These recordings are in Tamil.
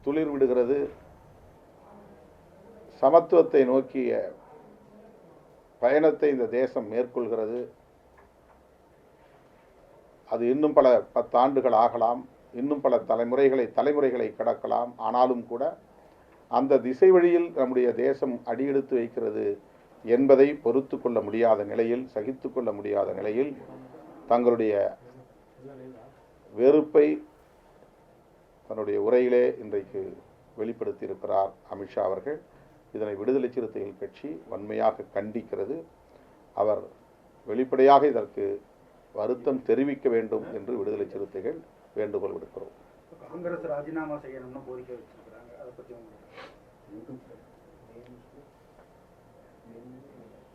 துளிர் விடுகிறது. சமத்துவத்தை நோக்கிய பயணத்தை இந்த தேசம் மேற்கொள்கிறது. அது இன்னும் பல 10 ஆண்டுகள் ஆகலாம், இன்னும் பல தலைமுறைகளை கடக்கலாம். ஆனாலும் கூட அந்த திசை வழியில் நம்முடைய தேசம் அடியெடுத்து வைக்கிறது என்பதை பொறுத்து கொள்ள முடியாத நிலையில், சகித்து கொள்ள முடியாத நிலையில் தங்களுடைய வெறுப்பை தன்னுடைய உரையிலே இன்றைக்கு வெளிப்படுத்தி இருக்கிறார் அமித்ஷா அவர்கள். இதனை விடுதலை சிறுத்தைகள் கட்சி வன்மையாக கண்டிக்கிறது. அவர் வெளிப்படையாக இதற்கு வருத்தம் தெரிவிக்க வேண்டும் என்று விடுதலை சிறுத்தைகள் வேண்டுகோள் விடுக்கிறோம். காங்கிரஸ் ராஜினாமா செய்யணும்னு கோரிக்கை வச்சிருக்காங்க, அதை பற்றி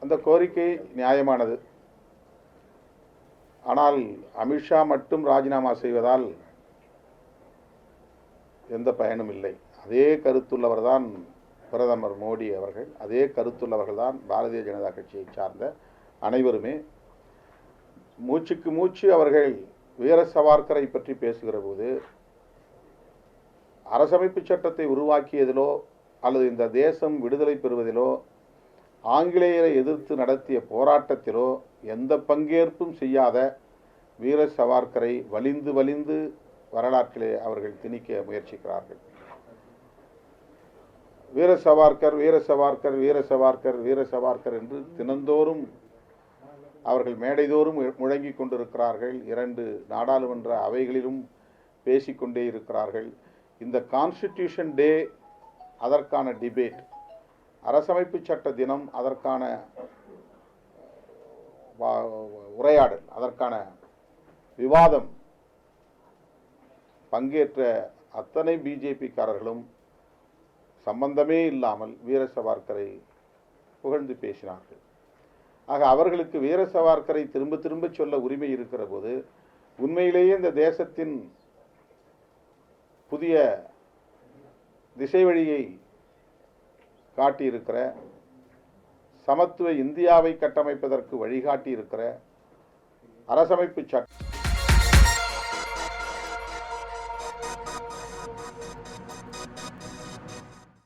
அந்த கோரிக்கை நியாயமானது. ஆனால் அமித்ஷா மட்டும் ராஜினாமா செய்வதால் எந்த பயனும் இல்லை. அதே கருத்துள்ளவர் தான் பிரதமர் மோடி அவர்கள், அதே கருத்துள்ளவர்கள் தான் பாரதிய ஜனதா கட்சியை சார்ந்த அனைவருமே. மூச்சுக்கு மூச்சு அவர்கள் வீர சவார்கரை பற்றி பேசுகிற போது அரசமைப்பு சட்டத்தை உருவாக்கியதிலோ அல்லது இந்த தேசம் விடுதலை பெறுவதிலோ ஆங்கிலேயரை எதிர்த்து நடத்திய போராட்டத்திலோ எந்த பங்கேற்பும் செய்யாத வீர சவார்கரை வலிந்து வலிந்து வரலாற்றிலே அவர்கள் திணிக்க முயற்சிக்கிறார்கள். வீர சவார்கர் வீர சவார்கர் வீர சவார்கர் வீர சவார்கர் என்று தினந்தோறும் அவர்கள் மேடைதோறும் முழங்கிக் கொண்டிருக்கிறார்கள். 2 நாடாளுமன்ற அவைகளிலும் பேசிக்கொண்டே இருக்கிறார்கள். இந்த கான்ஸ்டிடியூஷன் டே அதற்கான டிபேட், அரசமைப்பு சட்ட தினம் அதற்கான உரையாடல், அதற்கான விவாதம் பங்கேற்ற அத்தனை பிஜேபிக்காரர்களும் சம்பந்தமே இல்லாமல் வீர சவார்கரை புகழ்ந்து பேசினார்கள். ஆக அவர்களுக்கு வீர சவார்கரை திரும்ப திரும்ப சொல்ல உரிமை இருக்கிற போது உண்மையிலேயே இந்த தேசத்தின் புதிய திசை வழியை காட்டியிருக்கிற, சமத்துவ இந்தியாவை கட்டமைப்பதற்கு வழிகாட்டி இருக்கிற அரசமைப்பு சட்டம்